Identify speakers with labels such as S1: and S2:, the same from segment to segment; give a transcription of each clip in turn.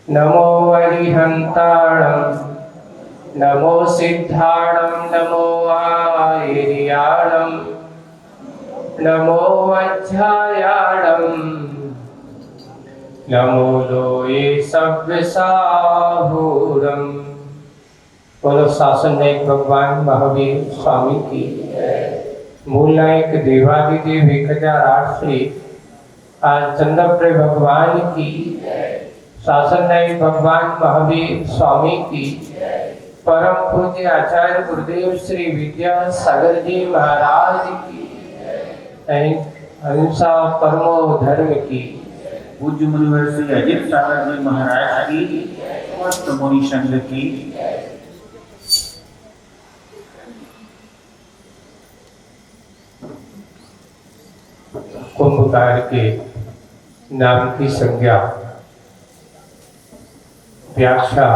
S1: नमो अरिहन्ताणं नमो सिद्धाणं नमो आयर्याणं नमो वज्रायाणं नमो लोये सव्यसाहूरम्। बोलो शासन नायक भगवान महावीर स्वामी की, मूल नायक देवादिदेव 1008 श्री आज चंद्रप्रिय भगवान की, शासन नायक भगवान महावीर स्वामी की, परम पूज्य आचार्य गुरुदेव श्री विद्यासागर जी महाराज की, अहिंसा परमो धर्म की,
S2: पूज्य मुनिवर श्री अजित सागर जी महाराज की, समस्त मुनि संघ की।
S1: कुंभकार के नाम की संज्ञा व्याख्या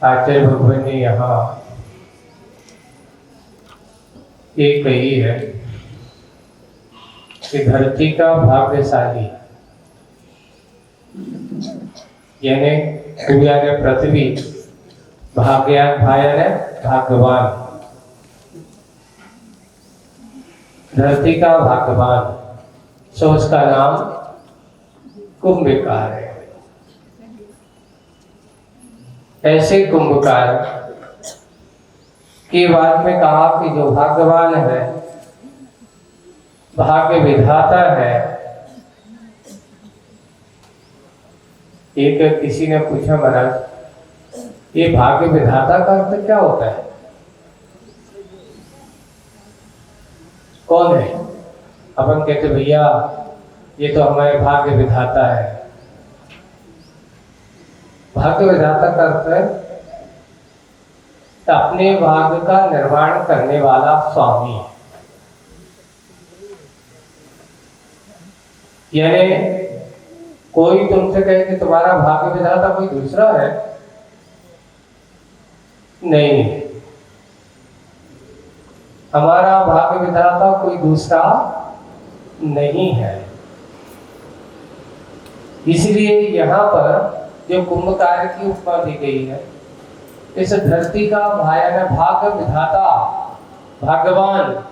S1: आचार्य भगवान ने यहाँ ये कही है कि धरती का भाग्यशाली यानी सूर्य पृथ्वी, भाग्यवान, धरती का भाग्यवान, सो उसका नाम कुंभकार है। ऐसे कुंभकार के बाद में कहा कि जो भाग्यवान है, भाग्य विधाता है। एक किसी ने पूछा, महाराज ये भाग्य विधाता का अर्थ क्या होता है? कौन है? अपन कहते भैया ये तो हमारे भाग्य विधाता है। भाग्य विधाता का अर्थ है अपने भाग्य का निर्माण करने वाला स्वामी, यानी कोई तुमसे कहे कि तुम्हारा भाग्य विधाता कोई दूसरा है, नहीं, हमारा भाग्य विधाता कोई दूसरा नहीं है। इसलिए यहाँ पर जो कुंभकार की उपमा दी गई है, इस धरती का भाग्य विधाता, भगवान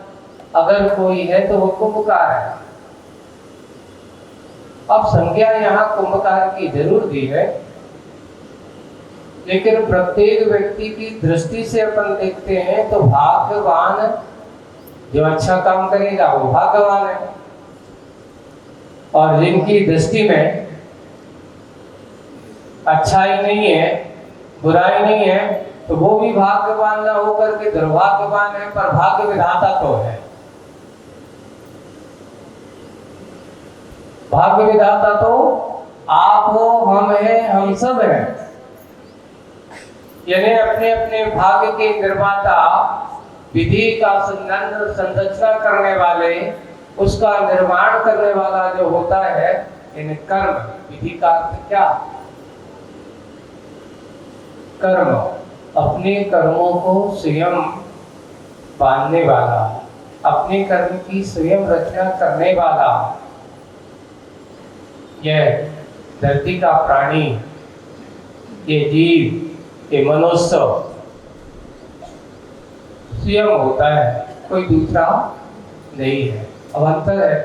S1: अगर कोई है तो वो कुंभकार है। अब संज्ञा यहाँ कुंभकार की जरूर दी है, लेकिन प्रत्येक व्यक्ति की दृष्टि से अपन देखते हैं तो भाग्यवान जो अच्छा काम करेगा वो भाग्यवान है, और जिनकी दृष्टि में अच्छाई नहीं है, बुराई नहीं है, तो वो भी भाग्यवान न होकर के दुर्भाग्यवान है, पर भाग्य विधाता तो है। भाग्य विधाता तो आप हो, हम हैं, हम सब हैं, यानी अपने अपने भाग्य के निर्माता, विधि का संरचना करने वाले, उसका निर्माण करने वाला जो होता है इन कर्म। विधि का अर्थ क्या? कर्म, अपने कर्मों को स्वयं बांधने वाला, अपने कर्म की स्वयं रचना करने वाला, यह धरती का प्राणी, ये जीव, ये मनुष्य स्वयं होता है, कोई दूसरा नहीं है। अब अंतर है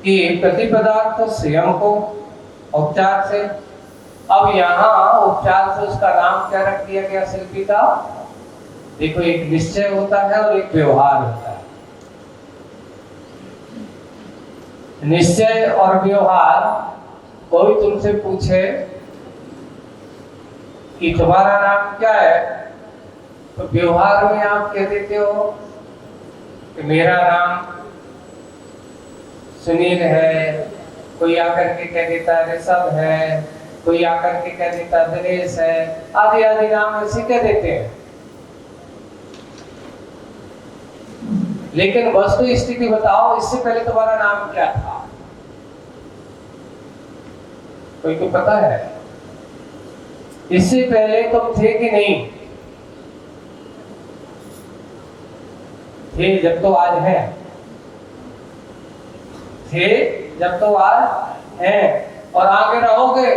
S1: कि प्रति पदार्थ स्वयं को उपचार से, अब यहाँ उपचार से उसका नाम क्या रख दिया गया शिल्पी का? देखो, एक निश्चय होता है और एक व्यवहार होता है। निश्चय और व्यवहार, कोई तुमसे पूछे कि तुम्हारा नाम क्या है, तो व्यवहार में आप कह देते हो कि मेरा नाम सुनील है, कोई आकर के कह देता ऋषभ है, कोई आकर के कह देता दिनेश है, आदि आदि नाम ऐसे कह देते हैं। लेकिन वस्तु स्थिति बताओ, इससे पहले तुम्हारा नाम क्या था? कोई को पता है? इससे पहले तुम थे कि नहीं थे? जब तो आज है, थे जब तो आज हैं और आगे रहोगे,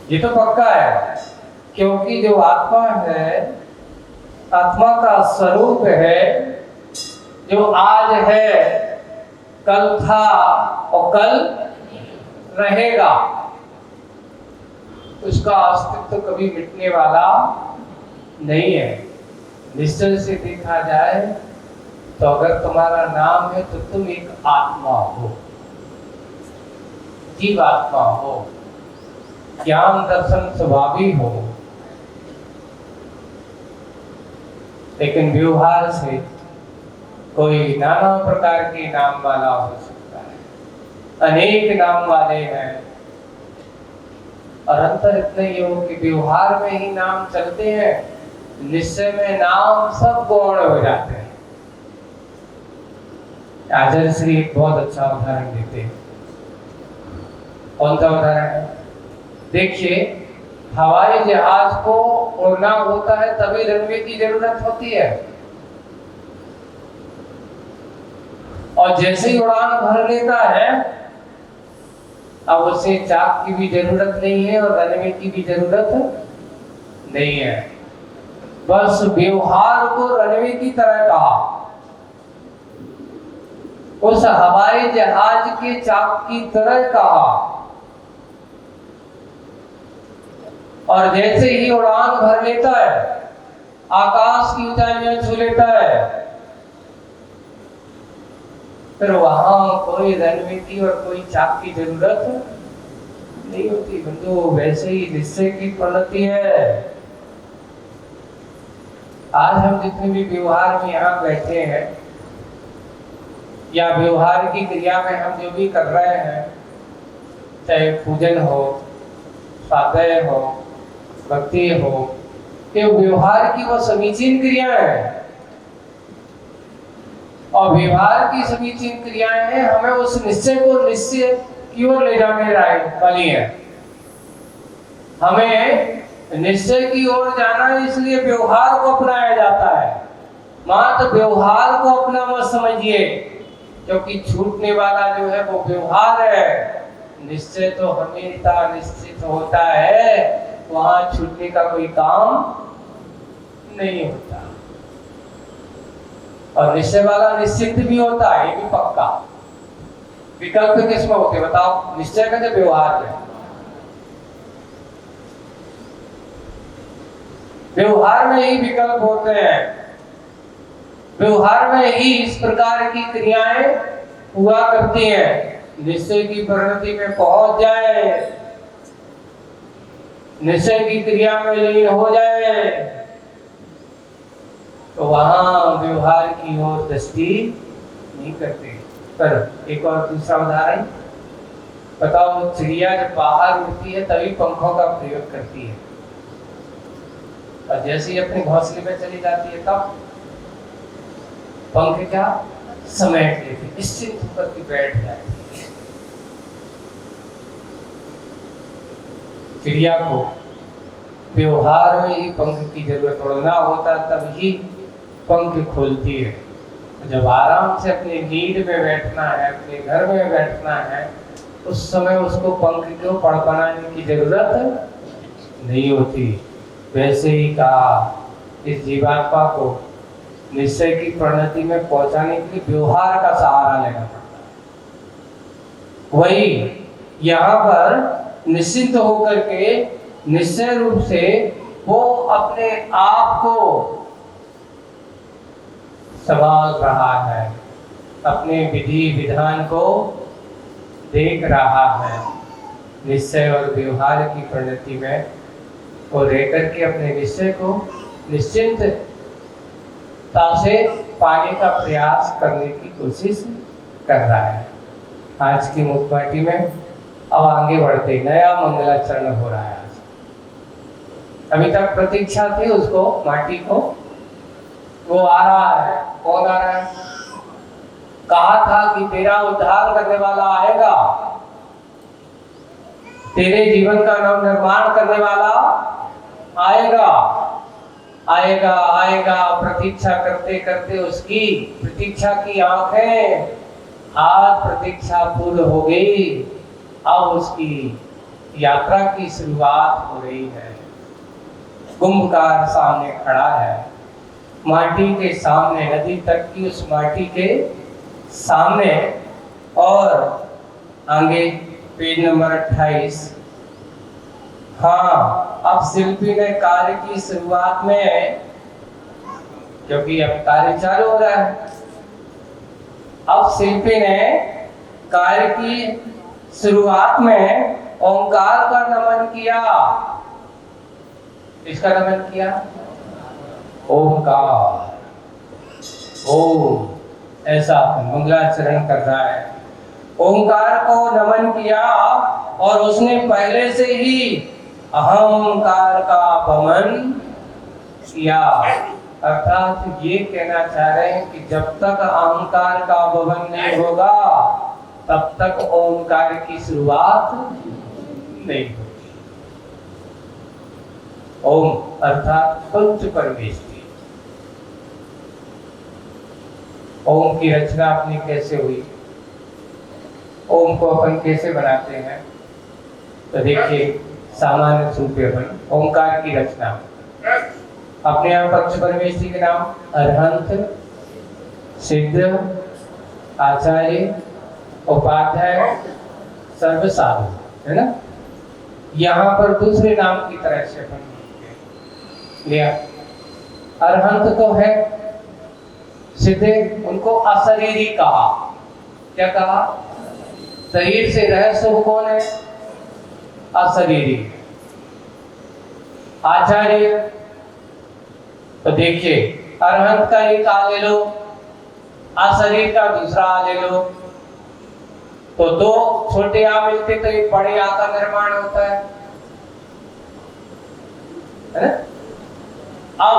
S1: ये तो पक्का है। क्योंकि जो आत्मा है, आत्मा का स्वरूप है, जो आज है, कल था और कल रहेगा, उसका अस्तित्व कभी मिटने वाला नहीं है। निश्चय से देखा जाए तो अगर तुम्हारा नाम है तो तुम एक आत्मा हो, जीव आत्मा हो, ज्ञान दर्शन स्वभावी हो, लेकिन व्यवहार से कोई नाना प्रकार के नाम वाला हो सकता है, अनेक नाम वाले हैं। और अंतर इतना ही हो कि व्यवहार में ही नाम चलते हैं, निश्चय में नाम सब गौण हो जाते हैं। आचार्य श्री एक बहुत अच्छा उदाहरण देते हैं। कौन सा उदाहरण है? देखिए, हवाई जहाज को उड़ना होता है तभी रनवे की जरूरत होती है, और जैसे ही उड़ान भर लेता है अब उसे चाक की भी जरूरत नहीं है और रनवे की भी जरूरत नहीं है। बस व्यवहार को रनवे की तरह कहा, उस हवाई जहाज के चाक की तरह कहा, और जैसे ही उड़ान भर लेता है, आकाश की ऊंचाइयां छू लेता है, फिर वहां कोई रनवे की और कोई चाक की जरूरत नहीं होती। बंधु, वैसे ही निश्चय की परिणति है। आज हम जितने भी व्यवहार में यहाँ बैठे हैं या व्यवहार की क्रिया में हम जो भी कर रहे हैं, चाहे पूजन हो, स्वाध्याय हो, भक्ति हो, ये व्यवहार की वो समीचीन क्रियाएं हैं, और व्यवहार की समीचीन क्रियाएं हैं हमें उस निश्चय को निश्चय की ओर ले जाने वाली है। हमें निश्चय की ओर जाना है, इसलिए व्यवहार को अपनाया जाता है। मात्र व्यवहार को अपना मत समझिए, क्योंकि छूटने वाला जो है वो व्यवहार है। निश्चय तो हमेशा निश्चित होता है, वहां छूटने का कोई काम नहीं होता। और निश्चय वाला निश्चित भी होता है, ये भी पक्का। विकल्प किसमें होते बताओ? निश्चय का जो व्यवहार है, व्यवहार में ही विकल्प होते हैं। व्यवहार में ही इस प्रकार की क्रियाएं हुआ करती हैं। निश्चय की परिणति में पहुंच जाए, निश्चय की क्रिया में लीन हो जाए, तो वहां व्यवहार की ओर दृष्टि नहीं करते। पर एक और दूसरा उदाहरण बताओ, चिड़िया जब बाहर उड़ती है तभी पंखों का प्रयोग करती है, और जैसे ही अपने घोंसले में चली जाती है तब पंख क्या समेट लेती, निश्चित होकर के बैठ जाती है। चिड़िया को व्यवहार में ही पंख की जरूरत, उड़ना होता तभी पंख खोलती है। जब आराम से अपनी नीड में बैठना है, अपने घर में बैठना है, उस समय उसको पंख को फड़फड़ाने की जरूरत नहीं होती। वैसे ही कहा, इस जीवात्मा को निश्चय की परिणति में पहुंचाने के लिए व्यवहार का सहारा लेना पड़ता है। वही यहाँ पर निश्चिंत होकर के निश्चय रूप से वो अपने आप को संभाल रहा है, अपने विधि विधान को देख रहा है। निश्चय और व्यवहार की परिणति में वो रहकर के अपने निश्चय को निश्चिंतता से पाने का प्रयास करने की कोशिश कर रहा है। आज की मुखपाटी में अब आगे बढ़ते नया मंगलाचरण हो रहा है। अभी तक प्रतीक्षा थी उसको, माटी को, वो आ रहा है। कौन आ रहा है? कहा था कि तेरा उद्धार करने वाला आएगा, तेरे जीवन का नव निर्माण करने वाला आएगा, आएगा आएगा। प्रतीक्षा करते करते उसकी प्रतीक्षा की आंखें आज प्रतीक्षा पूर्ण हो गई, अब उसकी यात्रा की शुरुआत हो रही है। कुंभकार सामने खड़ा है, माटी के सामने, नदी तक की उस माटी के सामने। और आगे पेज नंबर 28। हाँ, अब शिल्पी ने कार्य की शुरुआत में, क्योंकि अब कार्य चालू हो रहा है, अब शिल्पी ने कार्य की शुरुआत में ओंकार का नमन किया। किसका नमन किया? ओंकार। ओम, ऐसा मंगलाचरण कर रहा है। ओंकार को नमन किया और उसने पहले से ही अहंकार का अपमान किया। अर्थात ये कहना चाह रहे हैं कि जब तक अहंकार का अपमान नहीं होगा तब तक ओंकार की शुरुआत नहीं होगी। ओम अर्थात पंच परमेष्टि। ओम की रचना अपनी कैसे हुई, ओम को अपन कैसे बनाते हैं? तो देखिए, सामान्य रूप से अपन ओंकार की रचना अपने यहाँ पंच परमेष्टि के नाम अरहंत, सिद्ध, आचार्य, उपाध्याय, सर्वसाधु, है ना? यहाँ पर दूसरे नाम की तरह से अपन लिया। अरहंत तो है, सिद्धे उनको अशरीरी कहा। क्या कहा? शरीर से रहित वो कौन है? अशरीरी। आचार्य, तो देखिए अरहंत का एक आ ले लो, अशरीर का दूसरा आ ले लो, तो दो छोटे आ मिलते तो एक बड़े आ का निर्माण होता है ना? अब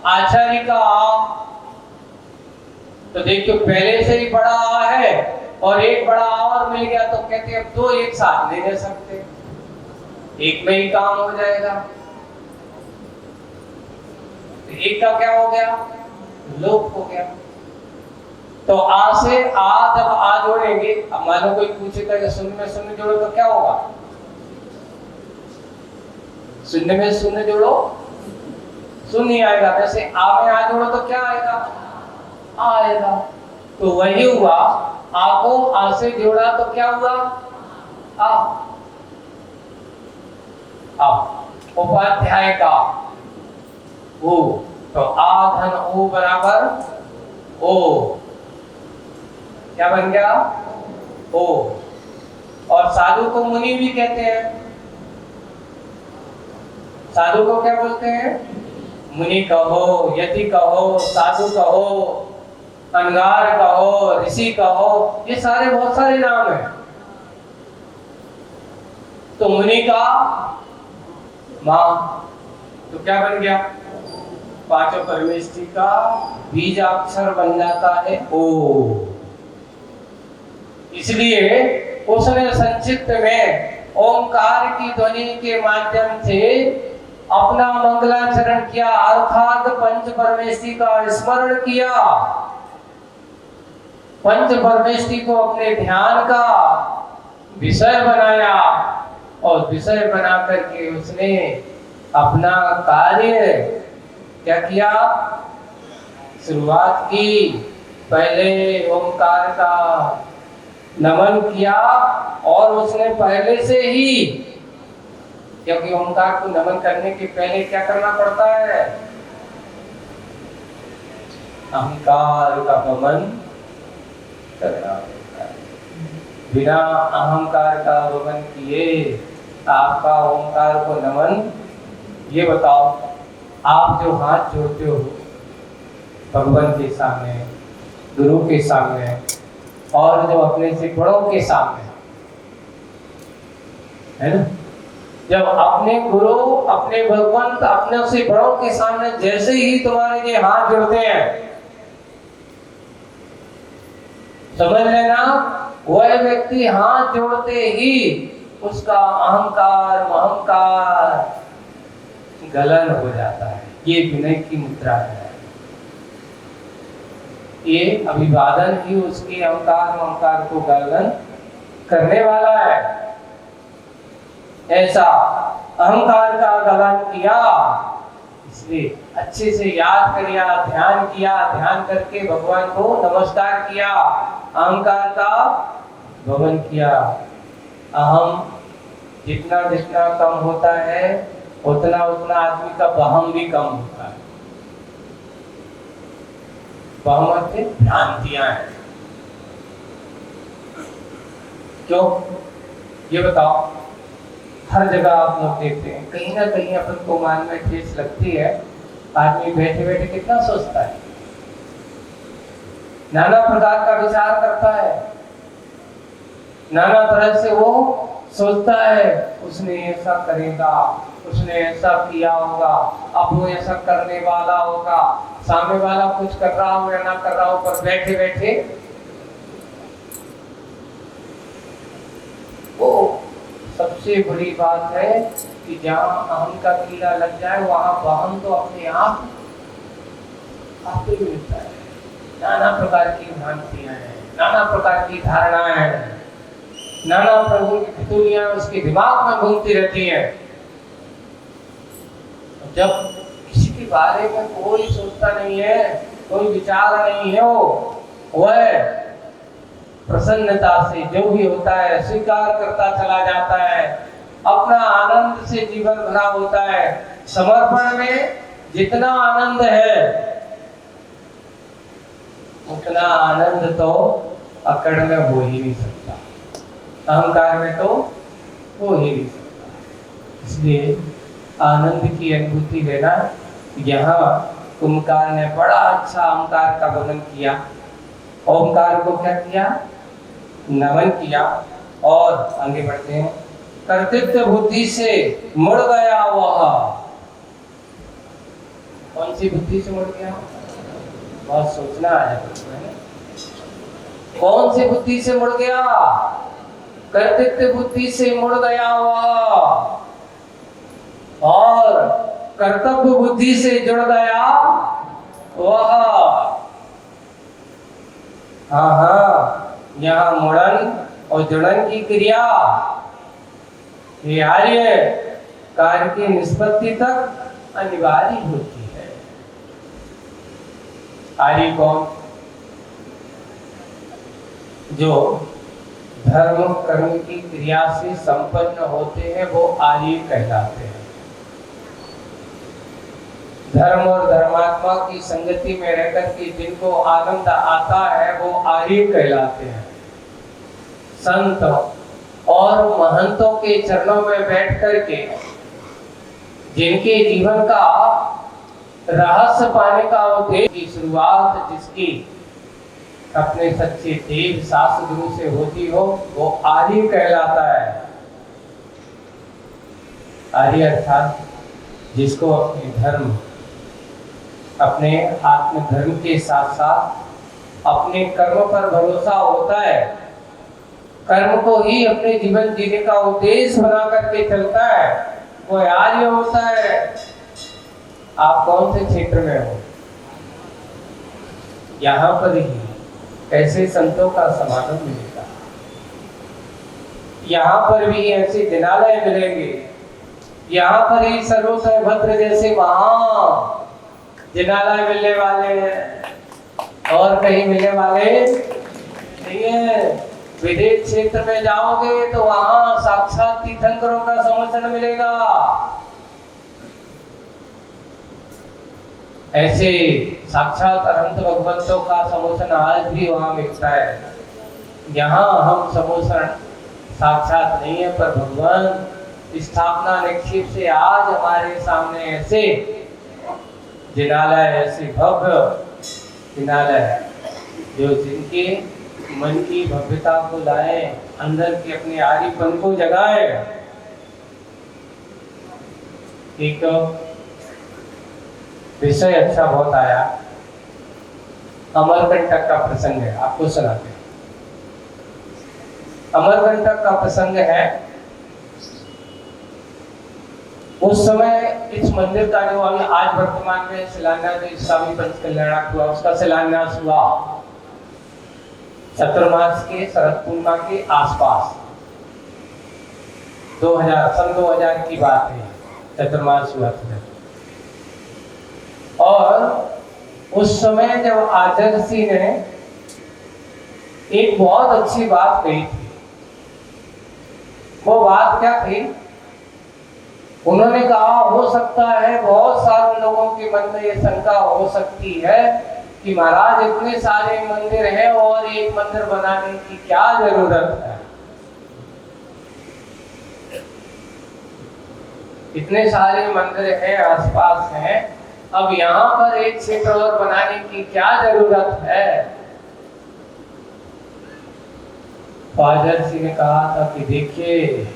S1: आचार्य का आ, तो देखिए पहले से ही बड़ा आ है और एक बड़ा आ और मिल गया, तो कहते हैं अब दो एक साथ नहीं रह सकते, एक में ही काम हो जाएगा। तो एक का क्या हो गया? लोप हो गया। तो आ से आ, जब आ जोड़ेंगे, अब मानो कोई पूछेगा कि शून्य में शून्य जोड़ो तो क्या होगा? शून्य में शून्य जोड़ो, शून्य आएगा। वैसे आ में आ जोड़ो तो क्या आएगा? आ आएगा। तो वही हुआ, आ को आ से जोड़ा तो क्या हुआ? आ। अब उपाध्याय का ओ, तो आ धन ओ बराबर ओ, क्या बन गया? ओ। और साधु को मुनि भी कहते हैं। साधु को क्या बोलते हैं? मुनि कहो, यति कहो, साधु कहो, अनगार कहो, ऋषि कहो, ये सारे बहुत सारे नाम हैं। तो मुनि का मां, तो क्या बन गया? पांचों परमेष्टि का बीजाक्षर बन जाता है ओ। इसलिए उसने संक्षिप्त में ओंकार की ध्वनि के माध्यम से अपना मंगलाचरण किया, अर्थात पंच परमेष्टि का स्मरण किया, पंच परमेष्टि को अपने ध्यान का विषय बनाया और विषय बना करके उसने अपना कार्य क्या किया? शुरुआत की। पहले ओंकार का नमन किया और उसने पहले से ही, क्योंकि ओंकार को नमन करने के पहले क्या करना पड़ता है? अहंकार का नमन करना पड़ता है। बिना अहंकार का नमन किए आपका ओंकार को नमन, ये बताओ, आप जो हाथ जोड़ते हो भगवान के सामने, गुरु के सामने और जो अपने से बड़ों के सामने, है ना? जब अपने गुरु, अपने भगवान, अपने से बड़ों के सामने जैसे ही तुम्हारे ये हाथ जोड़ते हैं, समझ लेना वह व्यक्ति हाथ जोड़ते ही उसका अहंकार महंकार गलन हो जाता है। ये विनय की मुद्रा है। ये अभिवादन ही उसके अहंकार को गलन करने वाला है। ऐसा अहंकार का गलन किया, इसलिए अच्छे से याद किया, ध्यान करके भगवान को नमस्कार किया, अहंकार का भवन किया। अहम जितना जितना कम होता है उतना उतना आदमी का वहम भी कम होता है। वहम से भ्रांतियां हैं। क्यों? ये बताओ, हर जगह आप लोग देखते हैं कहीं ना कहीं अपन को मान में ठेस लगती है। आदमी बैठे बैठे कितना सोचता है, नाना प्रकार का विचार करता है, नाना तरह से वो सोचता है उसने ऐसा करेगा, उसने ऐसा किया होगा, अब वो ऐसा करने वाला होगा, सामने वाला कुछ कर रहा हो या ना कर रहा हो, पर बैठे बैठे वो सबसे बड़ी बात है कि जहां अहम का कीड़ा लग जाए वहां वहम तो अपने आप ही मिलता है। नाना प्रकार की भ्रांतियां हैं, नाना प्रकार की धारणाएं हैं, नाना प्रभु की फितूरियां उसके दिमाग में घूमती रहती हैं। जब किसी के बारे में कोई सोचता नहीं है, कोई विचार नहीं है, वह प्रसन्नता से जो भी होता है स्वीकार करता चला जाता है, अपना आनंद से जीवन भरा होता है। समर्पण में जितना आनंद है उतना आनंद तो अकड़ में हो ही नहीं सकता, अहंकार में तो हो ही नहीं सकता। इसलिए आनंद की अनुभूति लेना, यहाँ ओंकार ने बड़ा अच्छा ओंकार का वर्णन किया। ओंकार को क्या किया? नमन किया। और आगे बढ़ते हैं। कर्तृत्व बुद्धि से मुड़ गया वह। कौन सी बुद्धि से मुड़ गया? बहुत सोचना है। कौन सी बुद्धि से मुड़ गया? कर्तृत्व बुद्धि से मुड़ गया वह, और कर्तव्य बुद्धि से जुड़ गया वह। हाँ, यहाँ मुड़न और जुड़न की क्रिया ये आर्य कार्य की निष्पत्ति तक अनिवार्य होती है। आर्य कौन? जो धर्म कर्म की क्रिया से संपन्न होते हैं वो आर्य कहलाते हैं। धर्म और धर्मात्मा की संगति में रहकर के जिनको आनंद आता है वो आर्य कहलाते हैं। संत और महंतों के चरणों में बैठ करके जिनके जीवन का रहस्य पाने का उद्देश्य की शुरुआत जिसकी अपने सच्चे देव शास्त्र गुरु से होती हो वो आर्य कहलाता है। आर्य अर्थात जिसको अपने धर्म, अपने आत्म धर्म के साथ साथ अपने कर्म पर भरोसा होता है, कर्म को ही अपने जीवन जीने का उद्देश्य बना करके चलता है, वो आर्य होता है। आप कौन से क्षेत्र में हो? यहाँ पर ही ऐसे संतों का समागम मिलेगा, यहाँ पर भी ऐसे जिनालय मिलेंगे, यहाँ पर ही सर्वोदय भद्र जैसे महान जिनालय मिलने वाले हैं और कहीं मिलने वाले नहीं है। विदेश क्षेत्र में जाओगे तो वहां साक्षात तीर्थंकरों का समर्थन मिलेगा। ऐसे साक्षात अनंत भगवंतों का समोसन आज भी वहां मिलता है। यहाँ हम समोसन साक्षात नहीं है, पर भगवान स्थापना निक्षेप से आज हमारे सामने ऐसे जिनालय, ऐसे भव्य जिनालय जो जिनके मन की भव्यता को लाए, अंदर के अपने आर्यपन को जगाए। एक विषय अच्छा बहुत आया, अमरकंटक का प्रसंग है, आपको सुनाते हैं। अमरकंटक का प्रसंग है, उस समय इस मंदिर का जो अभी आज वर्तमान में शिलान्यास, इसका भी पंच कल्याणक हुआ, उसका शिलान्यास हुआ। चतुर्मास के शरद पूर्णिमा के आसपास 2000 की बात है, चतुर्मास हुआ था। और उस समय जब आचार्य जी ने एक बहुत अच्छी बात कही थी। वो बात क्या थी? उन्होंने कहा हो सकता है बहुत सारे लोगों के मन में ये शंका हो सकती है कि महाराज इतने सारे मंदिर हैं और एक मंदिर बनाने की क्या जरूरत है? इतने सारे मंदिर हैं, आसपास हैं, अब यहाँ पर एक क्षेत्र और बनाने की क्या जरूरत है? फादर जी ने कहा था कि देखिए,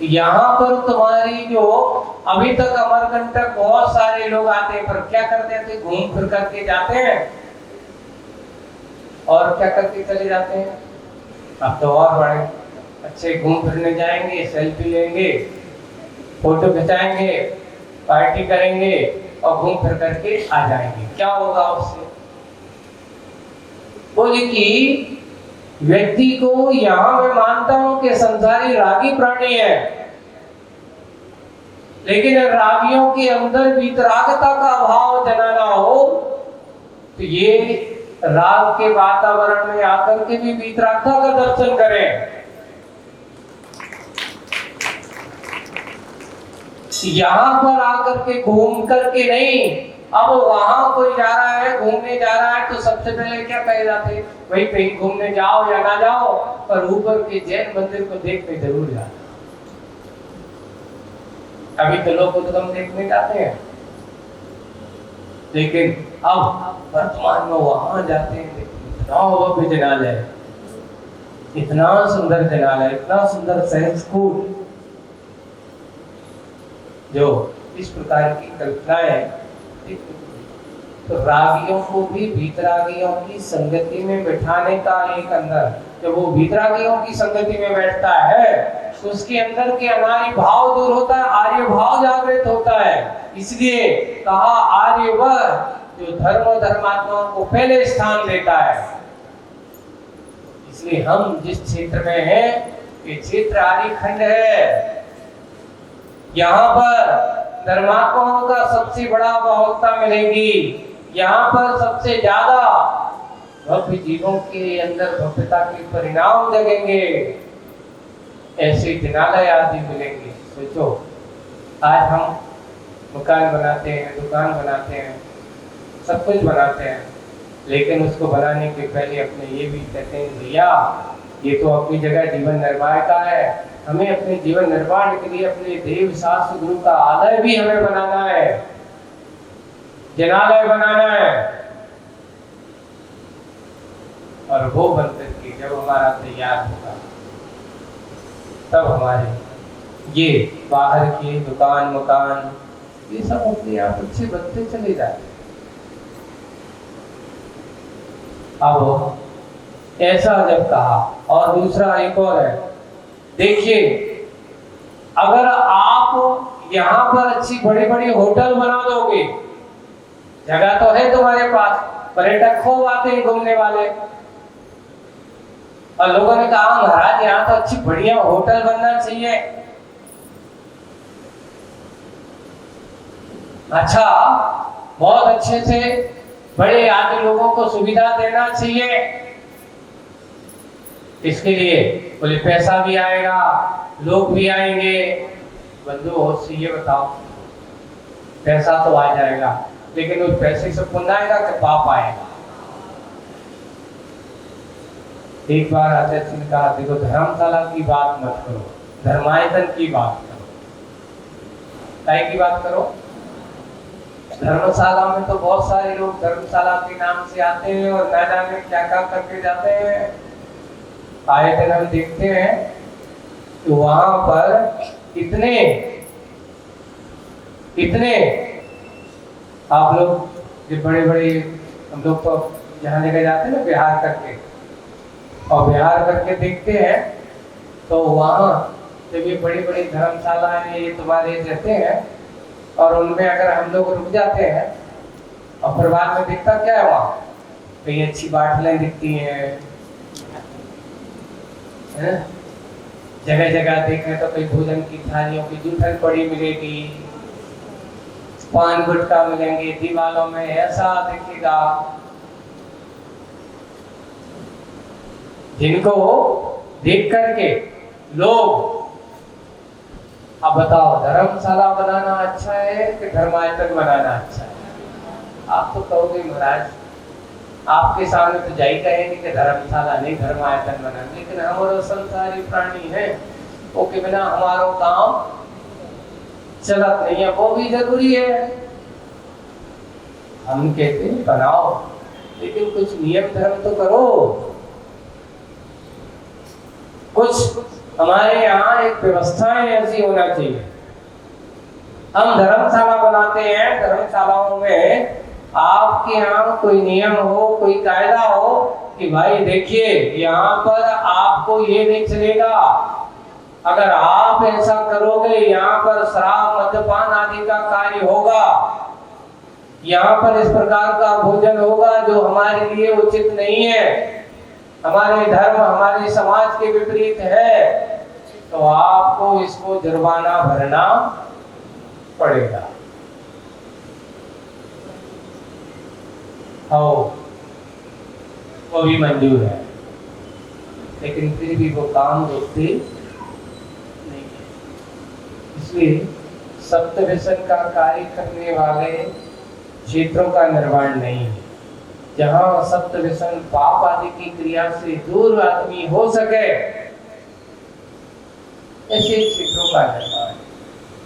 S1: यहाँ पर तुम्हारी जो अभी तक अमरकंटक बहुत सारे लोग आते हैं, पर क्या करते थे? घूम फिर करके जाते हैं और क्या करके चले जाते हैं? अब तो और बड़े अच्छे घूम फिरने जाएंगे, सेल्फी लेंगे, फोटो खिंचाएंगे, पार्टी करेंगे और घूम फिर करके आ जाएंगे। क्या होगा उससे? बोले कि व्यक्ति को, यहां मैं मानता हूं कि संसारी रागी प्राणी है, लेकिन रागियों के अंदर वितरागता का भाव जनाना हो तो ये राग के वातावरण में आकर के भी वितरागता का दर्शन करें। यहाँ पर आकर के घूम करके नहीं, अब वहां कोई जा रहा है, घूमने जा रहा है, तो सबसे पहले क्या कहे जाते? भाई कहीं घूमने जाओ या ना जाओ, पर ऊपर के जैन मंदिर को देखने जरूर जाओ। अभी तो लोग उद्गम देखने जाते हैं, लेकिन अब वर्तमान में वहां जाते हैं, इतना भव्य जनालय, इतना सुंदर जनालय, इतना सुंदर साइंस स्कूल, जो इस प्रकार की कल्पनाएं। तो रागियों को भी भीतरागियों की संगति में बिठाने का एक अंदर, जब वो भीतरागियों की संगति में बैठता है तो उसके अंदर के अनार्य भाव दूर होता है, आर्य भाव जागृत होता है। इसलिए कहा आर्य वह जो धर्म धर्मात्माओं को पहले स्थान देता है। इसलिए हम जिस क्षेत्र में हैं, ये क्षेत्र आर्य खंड है। यहाँ पर धर्मात्माओं का सबसे बड़ा बहुलता मिलेगी। यहाँ पर सबसे ज्यादा भव्य जीवों के अंदर भव्यता के परिणाम जगेंगे, ऐसे जनालय आदि मिलेंगे। सोचो, आज हम मकान बनाते हैं, दुकान बनाते हैं, सब कुछ बनाते हैं, लेकिन उसको बनाने के पहले अपने ये भी कहते हैं भैया ये तो अपनी जगह जीवन निर्वाह का है, हमें अपने जीवन निर्माण के लिए अपने देव शास्त्र गुरु का आलय भी हमें बनाना है, जनालय बनाना है। और वो बनकर के जब हमारा तैयार होगा, तब हमारे ये बाहर के दुकान मकान ये सब अपने आप अच्छे बनते चले जाते। अब ऐसा जब कहा, और दूसरा एक और है, देखिए अगर आप यहाँ पर अच्छी बड़ी बड़ी होटल बना दोगे, जगह तो है तुम्हारे पास, पर्यटक खूब आते हैं घूमने वाले, और लोगों ने कहा महाराज यहाँ तो अच्छी बढ़िया होटल बनना चाहिए। अच्छा, बहुत अच्छे से बड़े आदि लोगों को सुविधा देना चाहिए। इसके लिए बोले पैसा भी आएगा, लोग भी आएंगे। बंधु होश से ये बताओ, पैसा तो आ जाएगा, लेकिन उस पैसे से पुण्य आएगा कि पाप आएगा? एक बार आचार्य ने कहा, देखो धर्मशाला की बात मत करो, धर्मायतन की बात करो। काय की बात करो? धर्मशाला में तो बहुत सारे लोग धर्मशाला के नाम से आते हैं और ना जाने क्या क्या करके जाते हैं। आए दिन हम देखते हैं तो वहां पर इतने आप लोग जो बड़े बड़े हम लोग तो जहाँ लेके जाते हैं ना बिहार करके, और बिहार करके देखते हैं तो वहाँ जब ये बड़ी बड़ी धर्मशालाएं ये तुम्हारे रहते हैं और उनमें अगर हम लोग रुक जाते हैं और फिर बाद में दिखता क्या है, वहाँ कहीं अच्छी बाटलें दिखती हैं, है ना? जगह जगह देखें तो कई भोजन की थालियों की जूठन पड़ी मिलेगी, पान गुटखा मिलेंगे, दीवारों में ऐसा दिखेगा। जिनको देख करके लोग, अब बताओ धर्मशाला बनाना अच्छा है कि धर्मायतन बनाना अच्छा है? आप तो कहोगे महाराज, आपके सामने तो जाई कहेंगे कि धर्मशाला नहीं धर्मायतन बनाना, लेकिन हमारो संसारी प्राणी है, वो के बिना हमारो काम चलत नहीं है, वो भी जरूरी है। हम कहते हैं बनाओ, लेकिन कुछ नियम धर्म तो करो। कुछ हमारे यहाँ एक व्यवस्थाएं ऐसी होना चाहिए। हम धर्मशाला बनाते हैं, धर्मशालाओं में आपके यहाँ कोई नियम हो, कोई कायदा हो कि भाई देखिए यहाँ पर आपको ये नहीं चलेगा, अगर आप ऐसा करोगे यहाँ पर शराब मद्यपान आदि का कार्य होगा, यहाँ पर इस प्रकार का भोजन होगा जो हमारे लिए उचित नहीं है, हमारे धर्म हमारे समाज के विपरीत है, तो आपको इसको जुर्माना भरना पड़ेगा। वो भी मंजूर है, लेकिन फिर भी वो काम रुकते नहीं है। इसलिए सप्त व्यसन का कार्य करने वाले क्षेत्रों का निर्माण नहीं है। जहाँ सप्त व्यसन पाप आदि की क्रिया से दूर आदमी हो सके, ऐसे क्षेत्रों का निर्माण।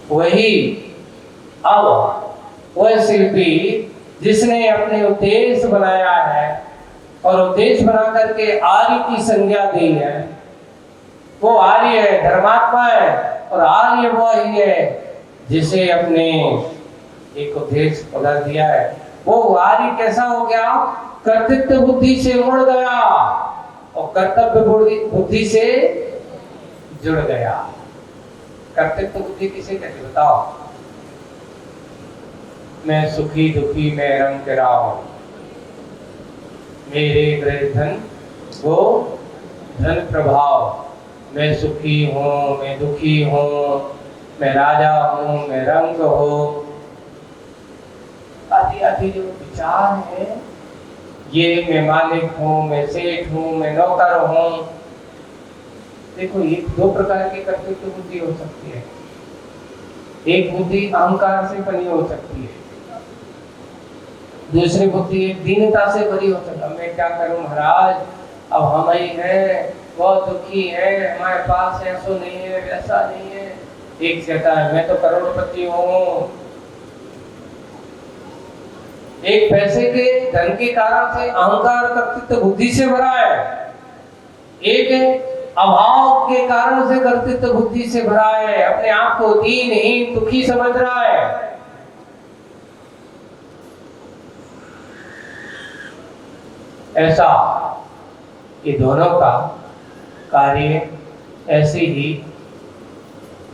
S1: वही अब वह शिल्पी जिसने अपने उद्देश्य बनाया है और उद्देश्य बना करके आर्य की संज्ञा दी है, वो आर्य है, धर्मात्मा है, और आर्य वो ही है जिसे अपने एक उद्देश्य उधर दिया है। वो आर्य कैसा हो गया? कर्तृत्व बुद्धि से उड़ गया और कर्तव्य बुद्धि से जुड़ गया। कर्तृत्व बुद्धि किसे कहते बताओ? मैं सुखी दुखी मैं रंग राव, मेरे गृह धन वो धन प्रभाव, मैं सुखी हूँ मैं दुखी हूँ, मैं राजा हूँ मैं रंग हो, आदि आदि जो विचार है, ये मैं मालिक हूँ मैं सेठ हूँ मैं नौकर हूँ। देखो ये दो प्रकार की कर्तृत्व बुद्धि हो सकती है। एक बुद्धि अहंकार से बनी हो सकती है, दूसरी बुद्धि एक दीनता से भरी हो सकती है। मैं क्या करूं महाराज, अब हम ही हैं, बहुत दुखी है, हमारे पास ऐसा नहीं है वैसा नहीं है। एक कहता है मैं तो करोड़पति हूँ, एक पैसे के धन के कारण से अहंकार कर्तृत्व बुद्धि से भरा है, एक अभाव के कारण से कर्तृत्व बुद्धि से भरा है, अपने आप को दीनहीन दुखी समझ रहा है। ऐसा ये दोनों का कार्य, ऐसी ही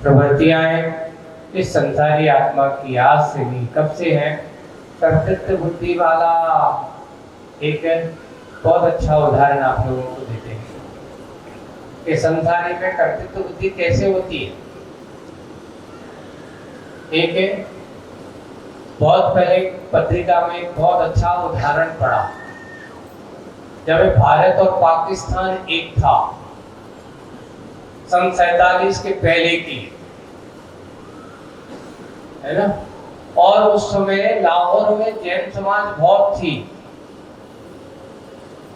S1: प्रवृत्तियां इस संसारी आत्मा की आज से भी कब से है? कर्तृत्व बुद्धि वाला एक बहुत अच्छा उदाहरण आप लोगों को देते हैं कि संसारी में कर्तृत्व बुद्धि कैसे होती है। एक बहुत पहले पत्रिका में एक बहुत अच्छा उदाहरण पढ़ा, जब भारत और पाकिस्तान एक था, सन 47 के पहले की, है ना? और उस समय लाहौर में जैन समाज बहुत थी,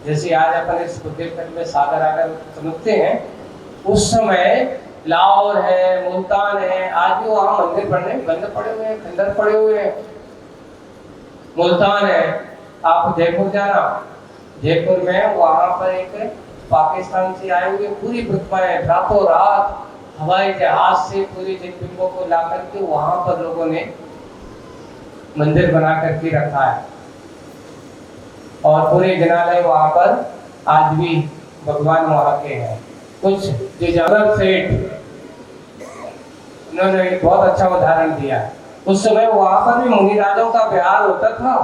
S1: जैसे आज अपन इस बुंदेलखंड में सागर आगर समझते हैं, उस समय लाहौर है, मुल्तान है, आज भी वहां मंदिर बंद पड़े हुए हैं, खंडर पड़े हुए हैं। मुल्तान है, आप जयपुर जाना, जयपुर में वहां पर एक पाकिस्तान से आए हुए पूरी प्रतिमाएं रातों रात हवाई जहाज से पूरी जिन को ला करके वहां पर लोगों ने मंदिर बना करके रखा है, और पूरे जिनालय वहां पर आज भी भगवान वहां के हैं। कुछ जो सेठ, उन्होंने एक बहुत अच्छा उदाहरण दिया। उस समय वहां पर भी मुनि राजाओं का विहार होता था,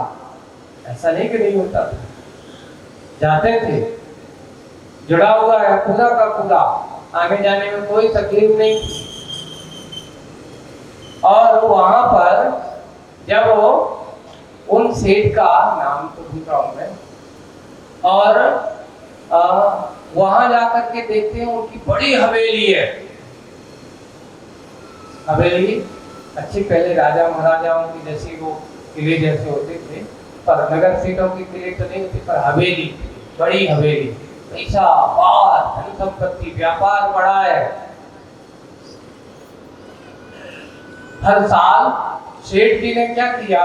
S1: ऐसा नहीं कि नहीं होता था। जाते थे, जुड़ा हुआ है पूरा का पूरा, आने जाने में कोई तकलीफ नहीं। और वहां पर जब वो उन सेठ का नाम तो भूल रहा हूं मैं, और वहां जाकर के देखते हैं उनकी बड़ी हवेली है। हवेली अच्छी, पहले राजा महाराजाओं की जैसी वो किले जैसे होते थे, पर नगर सेठों की किले तो नहीं होती, पर हवेली, बड़ी हवेली, पैसा बार धन संपत्ति व्यापार बड़ा है। हर साल सेठ जी ने क्या किया,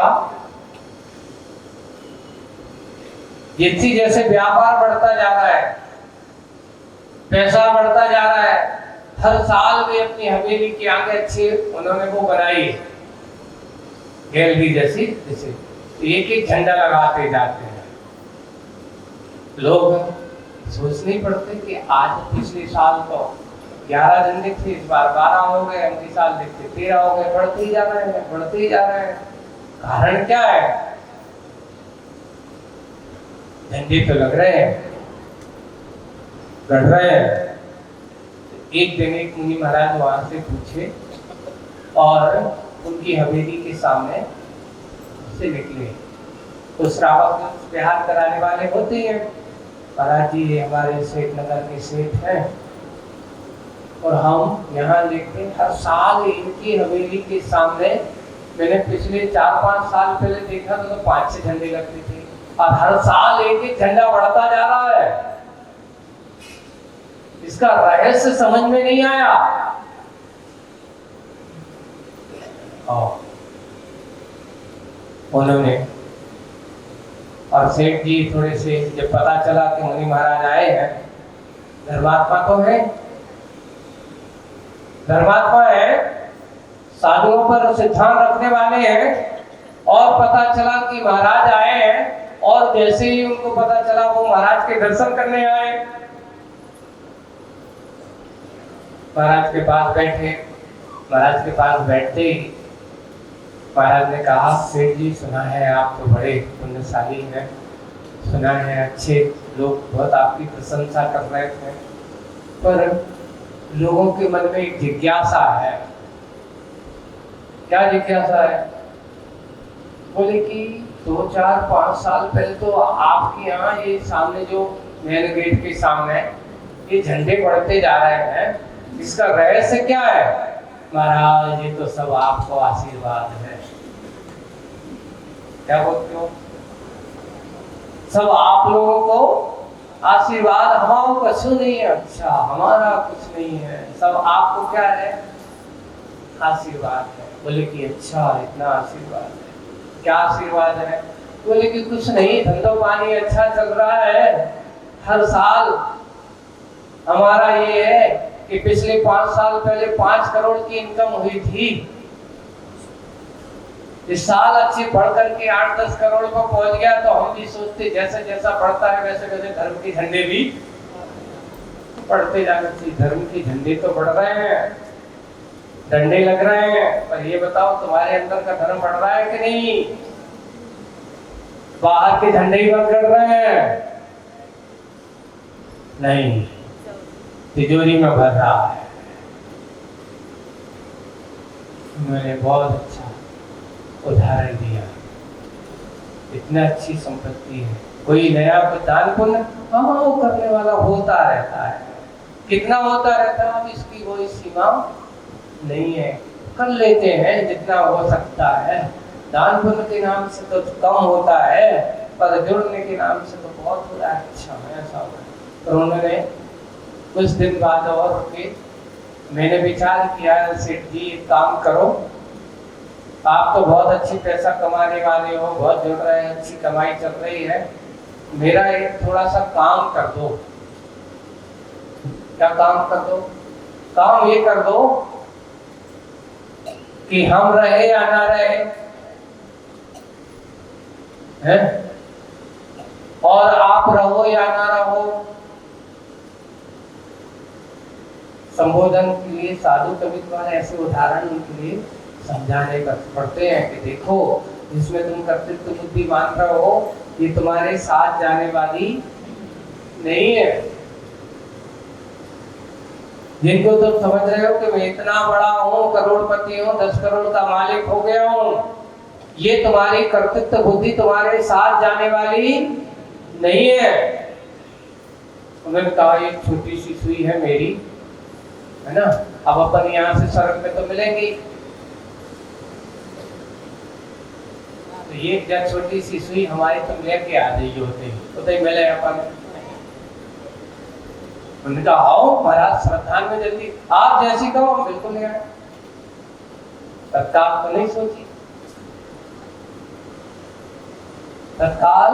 S1: जैसे व्यापार बढ़ता जा रहा है, पैसा बढ़ता जा रहा है, हर साल वे अपनी हवेली के आगे अच्छी उन्होंने वो बनाई गैलरी जैसी, जैसे एक एक झंडा लगाते जाते हैं। लोग सोच नहीं पड़ते कि आज पिछले साल तो 11 झंडे थे, इस बार 12 हो गए, अगले साल देखते 13 हो गए, बढ़ते ही जा रहे हैं, बढ़ते ही जा रहे हैं। कारण क्या है? झंडे तो लग रहे हैं, बढ़ रहे हैं। एक दिन एक मुनि महाराज वहां से पूछे और उनकी हवेली के सामने से निकले। तो श्रावक विहार कराने वाले होते हैं, महाराज जी हमारे सेठ नगर के सेठ हैं और हम यहाँ देखते हर साल इनकी हवेली के सामने, मैंने पिछले 4-5 साल पहले देखा तो 5-6 झंडे लगते थे और हर साल एक एक झंडा बढ़ता जा रहा है। इसका रहस्य समझ में नहीं आया। उन्होंने और सेठ जी थोड़े से जब पता चला कि मुनि महाराज आए हैं, धर्मात्मा तो है, धर्मात्मा है, साधुओं पर सिद्धांत रखने वाले हैं, और पता चला कि महाराज आए हैं, और जैसे ही उनको पता चला वो महाराज के दर्शन करने आए। महाराज के पास बैठे, महाराज के पास बैठते ही महाराज ने कहा, सेठ जी सुना है आप तो बड़े पुण्यशाली हैं, सुना है अच्छे लोग बहुत आपकी प्रशंसा कर रहे थे, पर लोगों के मन में एक जिज्ञासा है। क्या जिज्ञासा है? बोले कि 2-4-5 साल पहले तो आपके यहाँ ये सामने जो मेन गेट के सामने ये झंडे बढ़ते जा रहे हैं, इसका रहस्य क्या है? महाराज ये तो सब आपको आशीर्वाद है। क्या बोलते हो? सब आप लोगों को आशीर्वाद, हमारा कुछ नहीं है। अच्छा, हमारा कुछ नहीं है, सब आपको क्या है? आशीर्वाद है। बोले कि अच्छा, इतना आशीर्वाद है, क्या आशीर्वाद है? बोले कि कुछ नहीं, धंधा पानी अच्छा चल रहा है, हर साल हमारा ये है कि पिछले 5 साल पहले 5 करोड़ की इनकम हुई थी, इस साल अच्छी बढ़ करके 8-10 करोड़ पर पहुंच गया। तो हम भी सोचते जैसे जैसा बढ़ता है वैसे वैसे धर्म के झंडे भी बढ़ते जाने चाहिए। धर्म के झंडे तो बढ़ रहे हैं, डंडे लग रहे हैं, पर ये बताओ तुम्हारे अंदर का धर्म बढ़ रहा है कि नहीं? बाहर के झंडे ही बंद कर रहे हैं, नहीं, तिजोरी में भर रहा है। मैंने बहुत अच्छा उदाहरण दिया, इतना अच्छी संपत्ति है, कोई नया दान पुण्य वो करने वाला होता रहता है। कितना होता रहता है इसकी कोई सीमा नहीं है, कर लेते हैं जितना हो सकता है। दान पुण्य के नाम से तो कम होता है, पर जुड़ने के नाम से तो बहुत हो रहा है। अच्छा है, ऐसा होगा। तो उन्होंने कुछ दिन बाद और रुके, मैंने विचार किया, सेठ जी एक काम करो, आप तो बहुत अच्छी पैसा कमाने वाले हो, बहुत जुड़ रहे हैं, अच्छी कमाई चल रही है, मेरा एक थोड़ा सा काम कर दो। क्या काम कर दो? काम ये कर दो कि हम रहे या ना रहे हैं, और आप रहो या ना रहो, संबोधन के लिए साधु कवि द्वारा ऐसे उदाहरण उनके लिए समझाने पड़ते हैं कि देखो, जिसमें तुम कर्तृत्व बुद्धि मान रहे हो, ये तुम्हारे साथ जाने वाली नहीं है। जिनको तुम समझ रहे हो कि मैं इतना बड़ा हूँ, करोड़पति हूँ, 10 करोड़ का मालिक हो गया हूँ, ये तुम्हारी कर्तृत्व बुद्धि तुम्हारे साथ जाने वाली नहीं है। उन्होंने कहा एक छोटी सी सुई है मेरी, है ना, अब अपन यहाँ से सड़क पे तो मिलेंगी, तो ये क्या छोटी सी सुई हमारी तुम लेके आ जाइए होते ही मिले अपन। उन्होंने कहा आओ महाराज श्रद्धान में जल्दी, आप जैसी कहो हम बिल्कुल नहीं आए। तत्काल तो नहीं सोची, तत्काल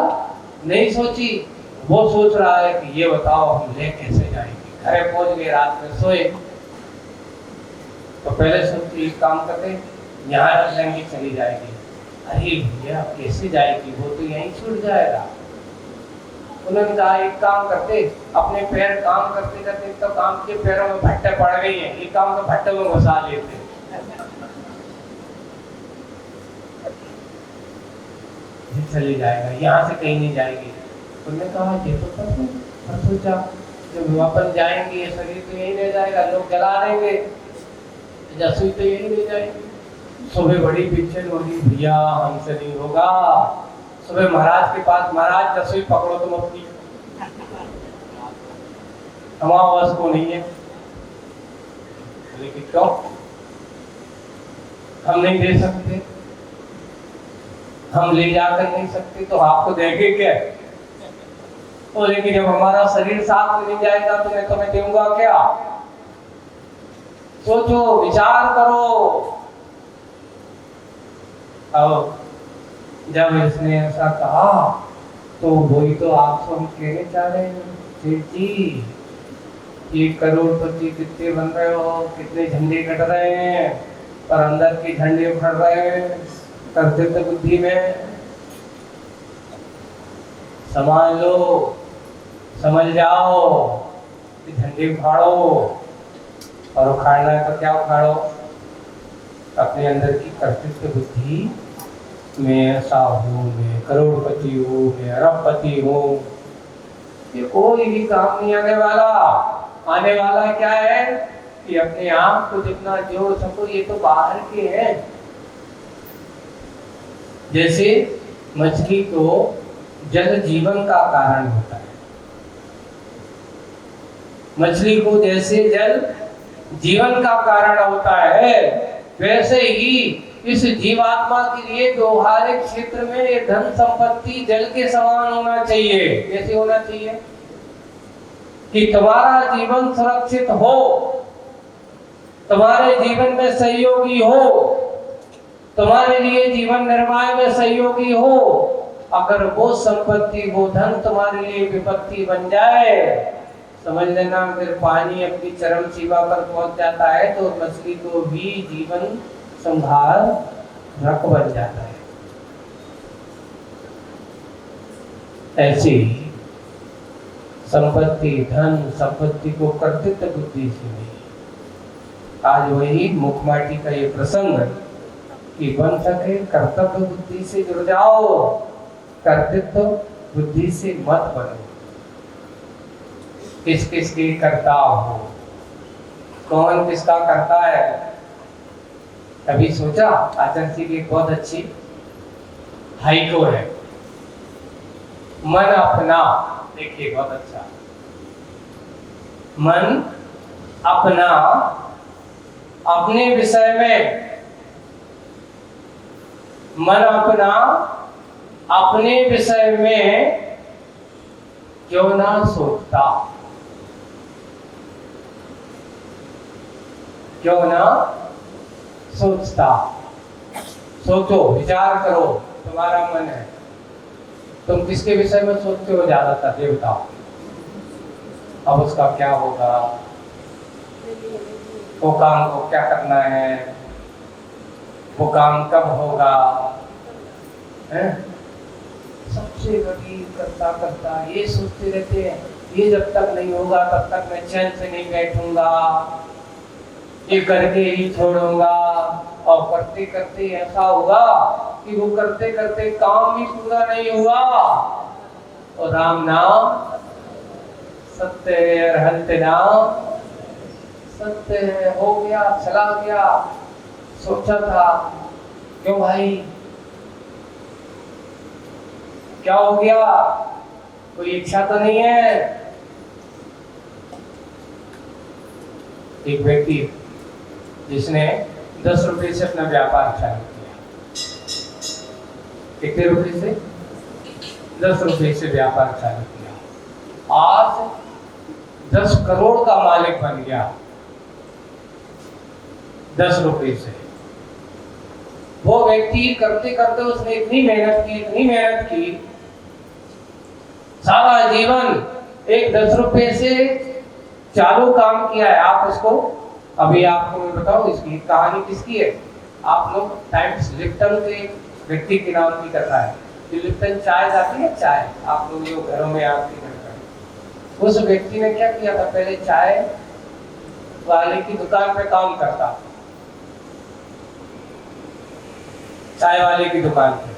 S1: नहीं सोची, वो सोच रहा है कि ये बताओ हम ले कैसे जाएंगे। घरे पहुंच गए, रात में सोए, तो पहले सोचती एक काम करते यहाँ रख लेंगे, चली जाएगी। अरे भैया कैसे जाएगी, वो तो यहीं छूट जाएगा। उन्होंने कहा एक काम करते, अपने पैर काम करते करते तो काम के पैरों में भट्टे पड़ गई हैं, एक काम तो भट्टे में घुसा लेते। चली जाएगा, यहाँ से कहीं नहीं जाएगी। उन्होंने कहा ये तो पर सोचा जब वापस जाएंगे ये शरीर तो यही रह जाएगा, लोग जला देंगे, रसोई तो यही रह जाएगी। सुबह बड़ी पिक्चर होगी, भैया हमसे नहीं होगा। सुबह महाराज के पास, महाराज रसोई पकड़ो तुम अपनी, हमारा बस को नहीं है। लेकिन क्यों हम नहीं दे सकते, हम ले जाकर नहीं सकते, तो आपको देंगे क्या? तो लेकिन जब हमारा शरीर साथ में नहीं जाएगा तो मैं तुम्हें दूंगा क्या? सोचो, विचार करो। अब जब इसने ऐसा कहा तो वही तो आपको हम कहने चाह रहे हैं, सेठ जी ये करोड़पति कितने बन रहे हो, कितने झंडे कट रहे हैं, पर अंदर के झंडे उखड़ रहे हैं कर्तव्य बुद्धि में। समझ लो, समझ जाओ कि झंडे उखाड़ो, और उखाड़ना है तो क्या उखाड़ो? अपने अंदर की कर्तव्य बुद्धि, मैं ऐसा हूँ, मैं करोड़पति हूँ, मैं अरबपति हूँ, ये कोई भी काम नहीं आने वाला। आने वाला क्या है कि अपने आप को जितना जोड़ सको, ये तो बाहर के हैं। जैसे मछली को जल जीवन का कारण होता है, मछली को जैसे जल जीवन का कारण होता है, वैसे ही इस जीवात्मा के लिए व्यवहारिक क्षेत्र में ये धन संपत्ति जल के समान होना चाहिए। कैसे होना चाहिए कि तुम्हारा जीवन सुरक्षित हो, तुम्हारे जीवन में सहयोगी हो, तुम्हारे लिए जीवन निर्वाह में सहयोगी हो। अगर वो संपत्ति, वो धन तुम्हारे लिए विपत्ति बन जाए, समझ लेना फिर पानी अपनी चरम सीमा पर पहुंच जाता है तो मछली को भी जीवन संहार रख बन जाता है। ऐसे ही संपत्ति, धन संपत्ति को कर्तव्य बुद्धि से नहीं। आज वही मुखमाटी का ये प्रसंग कि बन सके कर्तव्य बुद्धि से जुड़ जाओ, कर्तव्य बुद्धि से मत बनो। किस किस की करता हो, कौन किसका करता है? कभी सोचा? आचार्य जी की बहुत अच्छी हाइको है, मन अपना। देखिए बहुत अच्छा, मन अपना, अपने विषय में मन अपना, अपने विषय में क्यों ना सोचता, क्यों ना सोचता। सोचो, विचार करो, तुम्हारा मन है, तुम किसके विषय में सोचते हो ज्यादातर, ये बताओ। अब उसका क्या होगा, वो काम को क्या करना है, वो काम कब होगा, है? सबसे बड़ी करता करता ये सोचते रहते हैं, ये जब तक नहीं होगा तब तक मैं चैन से नहीं बैठूंगा, ये करके ही छोड़ूंगा। और करते करते ऐसा हुआ कि वो करते करते काम भी पूरा नहीं हुआ और राम नाम सत्य है अरहंत नाम, सत्य है, हो गया, चला गया। सोचा था, क्यों भाई, क्या हो गया, कोई इच्छा तो नहीं है? एक व्यक्ति जिसने 10 रुपए से अपना व्यापार चालू किया। कितने रुपए से? 10 रुपए से व्यापार चालू किया। आज 10 करोड़ का मालिक बन गया 10 रुपए से। वो व्यक्ति करते करते उसने इतनी मेहनत की, सारा जीवन एक 10 रुपए से चालू काम किया है। आप उसको, अभी आपको मैं बताऊं इसकी कहानी किसकी है। आप लोग टाइम्स लिप्टन के व्यक्ति के नाम की कथा है। जो लिप्टन चाय जाती है, चाय आप लोग जो घरों में आपके घर का, उस व्यक्ति ने क्या किया था, पहले चाय वाले की दुकान पे काम करता, चाय वाले की दुकान पे,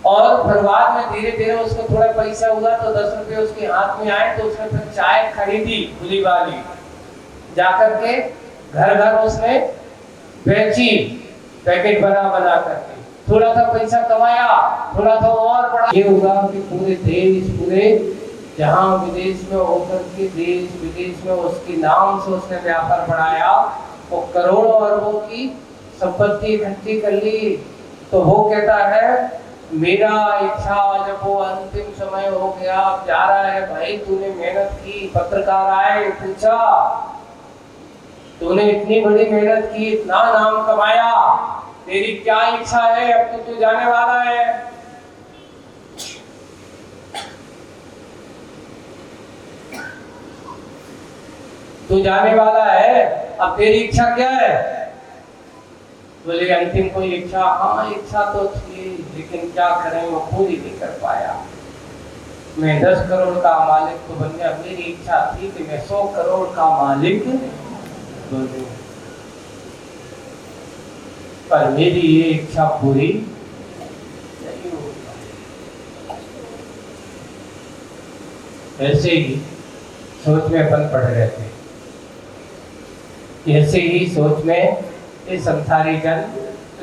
S1: और फिर बाद में धीरे धीरे उसको थोड़ा पैसा हुआ तो 10 रुपए उसके हाथ में आए, तो उसने फिर चाय खरीदी खुली वाली, जाकर के घर घर उसने बेची, पैकेट बना करके थोड़ा सा पैसा कमाया, थोड़ा सा और बढ़ा। ये होगा कि पूरे देश, पूरे जहां विदेश में होकर के देश विदेश में उसके नाम से उसने व्यापार बढ़ाया, वो करोड़ों अरबों की संपत्ति इकट्ठी कर ली। तो वो कहता है, मेरा इच्छा जब वो अंतिम समय हो गया, जा रहा है, भाई तूने मेहनत की, पत्रकार आए, पूछा तूने इतनी बड़ी मेहनत की, इतना नाम कमाया, तेरी क्या इच्छा है, अब तो तू जाने वाला है। तू जाने वाला है, अब तेरी इच्छा क्या है? बोले अंतिम कोई इच्छा, हाँ इच्छा तो थी, लेकिन क्या करें, वो पूरी नहीं कर पाया। मैं 10 करोड़ का मालिक तो बन गया, मेरी इच्छा थी कि मैं 100 करोड़ का मालिक बन जाऊं, पर मेरी ये इच्छा पूरी नहीं हो पाई। ऐसे ही सोच में अपन पड़ रहे थे, ऐसे ही सोच में ये संसारी जन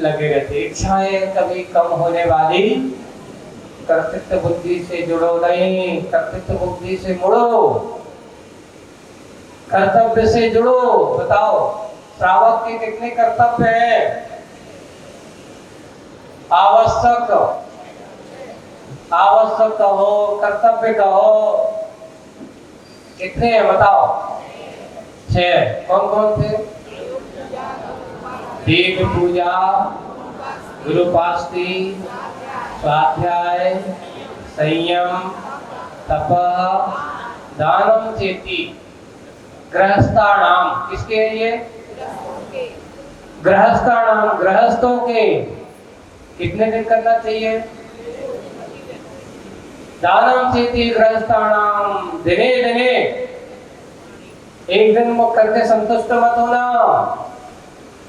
S1: लगे रहते। इच्छाएं कभी कम होने वाली, कर्तृत्व बुद्धि से जुड़ो नहीं, कर्तृत्व बुद्धि से मुड़ो, कर्तव्य से जुड़ो। बताओ, श्रावक के कितने कर्तव्य हैं? आवश्यक कहो, कर्तव्य कहो, कितने हैं बताओ? 6। कौन कौन थे? देव पूजा, गुरुपास्ति, स्वाध्याय, संयम, तप, दानम चेति। गृहस्थानाम, किसके हैं ये? गृहस्थानाम, गृहस्थों के कितने दिन करना चाहिए? दानम चेति गृहस्थानाम, दिने दिने, एक दिन वो करके संतुष्ट मत होना,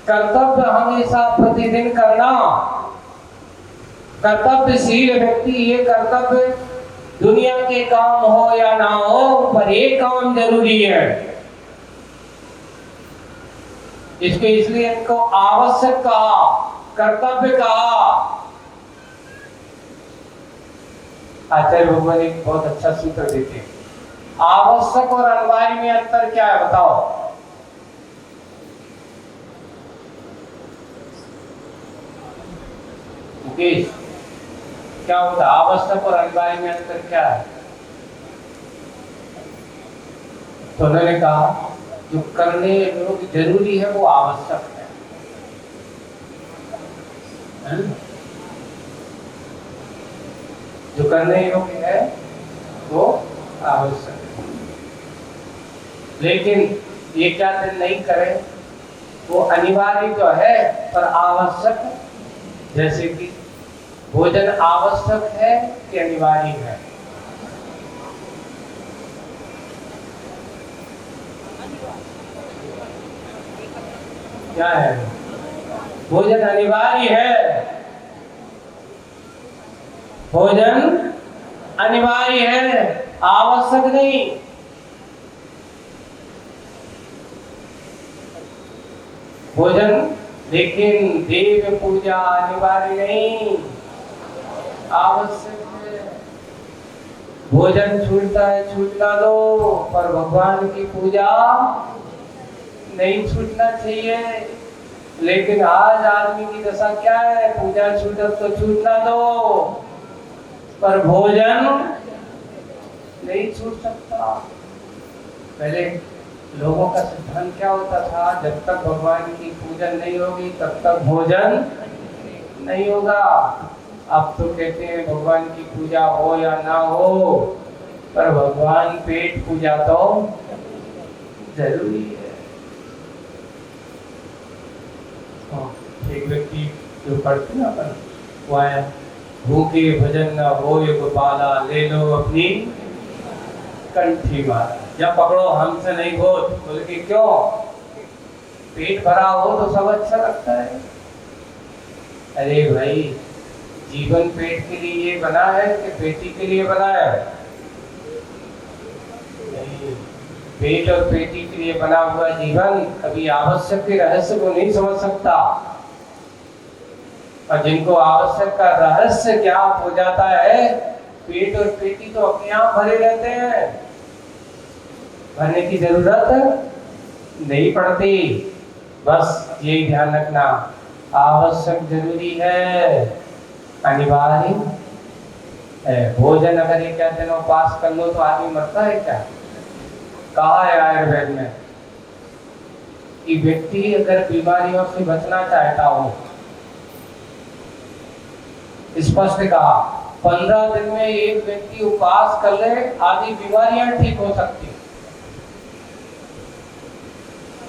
S1: कर्तव्य हमेशा प्रतिदिन करना। कर्तव्यशील व्यक्ति, ये कर्तव्य दुनिया के काम हो या ना हो, पर एक काम जरूरी है। इसके इसलिए इनको आवश्यक कहा, कर्तव्य कहा। आचार्य भगवान एक बहुत अच्छा सूत्र देते हैं, आवश्यक और अनिवार्य में अंतर क्या है बताओ? मुकेश, क्या होता है आवश्यक और अनिवार्य में अंतर क्या है? तो उन्होंने कहा, जो करने योग्य जरूरी है वो आवश्यक है, जो करने योग्य है वो आवश्यक है। लेकिन ये क्या दिन नहीं करें, वो अनिवार्य तो है पर आवश्यक। जैसे कि भोजन आवश्यक है कि अनिवार्य है? क्या है? भोजन अनिवार्य है, भोजन अनिवार्य है, आवश्यक नहीं। भोजन, लेकिन देव पूजा अनिवार्य नहीं, आवश्यक है। भोजन छूटता है, छूटना दो, पर भगवान की पूजा नहीं छूटना चाहिए। लेकिन आज आदमी की दशा क्या है, पूजा छूटत तो छूटना दो, पर भोजन नहीं छूट सकता। पहले लोगों का सिद्धांत क्या होता था, जब तक भगवान की पूजन नहीं होगी तब तक भोजन नहीं होगा। अब तो कहते हैं भगवान की पूजा हो या ना हो, पर भगवान पेट पूजा तो जरूरी है। एक व्यक्ति जो पढ़ते ना अपन, वो आया, भूखे भजन न होए गोपाला, ले लो अपनी कंठी माला। जब पकड़ो हमसे नहीं हो, बोले कि क्यों, पेट भरा हो तो सब अच्छा लगता है। अरे भाई, जीवन पेट के लिए बना है कि पेटी के लिए बना है? नहीं, पेट और पेटी के लिए बना हुआ जीवन कभी आवश्यक के रहस्य को नहीं समझ सकता। और जिनको आवश्यक का रहस्य ज्ञात हो जाता है, पेट और पेटी तो अपने आप भरे रहते हैं, भरने की जरूरत नहीं पड़ती। बस यही ध्यान रखना, आवश्यक जरूरी है, अनिवार्य है। भोजन अगर एक दिन उपवास कर लो तो आदमी मरता है क्या? कहा है आयुर्वेद में कि व्यक्ति अगर बीमारियों से बचना चाहता हो, स्पष्ट कहा, 15 दिन में एक व्यक्ति उपवास कर ले, आदि बीमारियां ठीक हो सकती,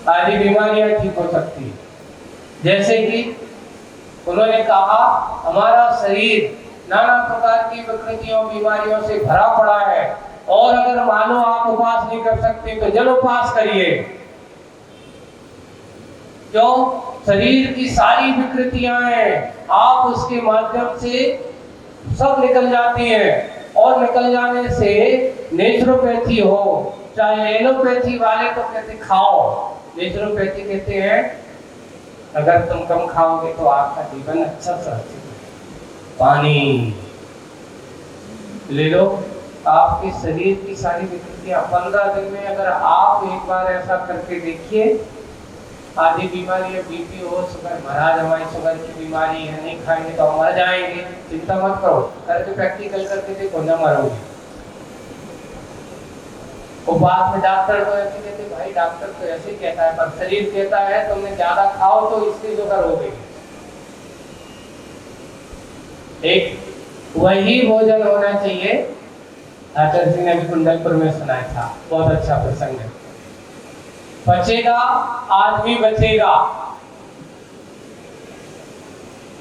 S1: आदि बीमारियां ठीक हो सकती। जैसे कि उन्होंने कहा, हमारा शरीर नाना प्रकार की विकृतियों बीमारियों से भरा पड़ा है, और अगर मानो आप उपवास नहीं कर सकते तो जल उपवास करिए। जो शरीर की सारी विकृतियां हैं, आप उसके माध्यम से सब निकल जाती हैं, और निकल जाने से नेचुरोपैथी हो चाहे एलोपैथी वाले तो कहते खाओ, नेचुरोपैथी कहते हैं अगर तुम कम खाओगे तो आपका जीवन अच्छा सुरक्षित है। पानी ले लो, आपके शरीर की सारी विकृतियां 15 दिन में अगर आप एक बार ऐसा करके देखिए, आधी बीमारी, बीपी हो, शुगर, महाराज हमारी शुगर की बीमारी है, नहीं खाएंगे तो हम मर जाएंगे, चिंता मत करो, करके प्रैक्टिकल करके देखो, न मरोगे। उपवास में डॉक्टर तो ऐसे कहते, भाई डॉक्टर तो ऐसे ही कहता है, पर शरीर कहता है तुमने ज्यादा खाओ तो इससे शुगर हो गई। एक वही भोजन होना चाहिए, आचार्य जी ने भी कुंडलपुर में सुनाया था, बहुत अच्छा प्रसंग है। बचेगा आदमी बचेगा,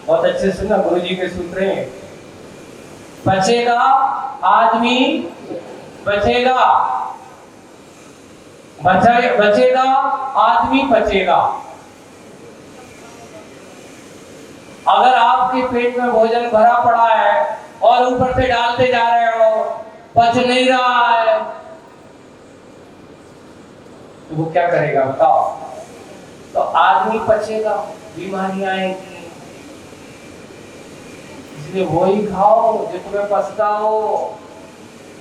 S1: बहुत अच्छे सुना, गुरु जी के सूत्र हैं। बचेगा आदमी बचेगा, बचेगा आदमी बचेगा। अगर आपके पेट में भोजन भरा पड़ा है और ऊपर से डालते जा रहे हो, पच नहीं रहा है, तो वो क्या करेगा बताओ? तो आदमी पचेगा, बीमारियां आएंगी। इसलिए वही खाओ जो तुम्हें पचता हो,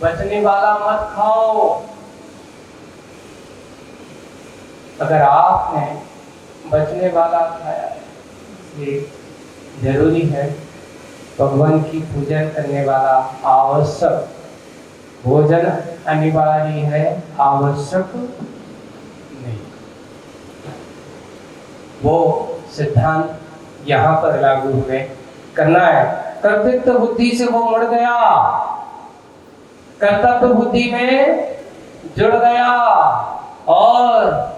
S1: बचने वाला मत खाओ। अगर आपने बचने वाला खाया, इसलिए जरूरी है भगवान की पूजन करने वाला आवश्यक, भोजन अनिवार्य है, आवश्यक नहीं। वो सिद्धांत यहाँ पर लागू हुए, करना है। कर्तृत्व बुद्धि से वो मुड़ गया, कर्तव्य बुद्धि में जुड़ गया और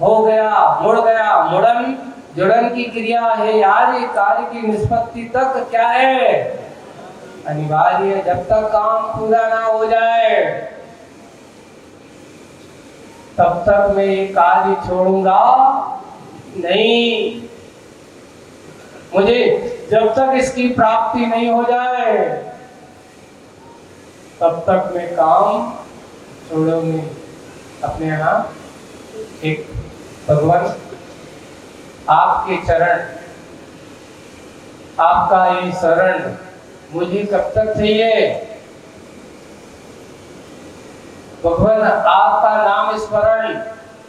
S1: हो गया, मुड़ गया। मुड़न जुड़न की क्रिया है यार, ये कार्य की निष्पत्ति तक क्या है, अनिवार्य है। जब तक काम पूरा ना हो जाए तब तक मैं ये कार्य छोड़ूंगा नहीं। मुझे जब तक इसकी प्राप्ति नहीं हो जाए तब तक मैं काम छोड़ूंगी। अपने यहाँ एक भगवान आपके चरण, आपका ये शरण मुझे कब तक चाहिए? भगवान आपका नाम स्मरण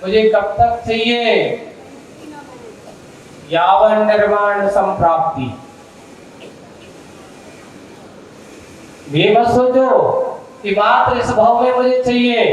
S1: मुझे कब तक चाहिए? यावन निर्माण संप्राप्ति। ये मत सोचो कि मात्र इस भाव में मुझे चाहिए,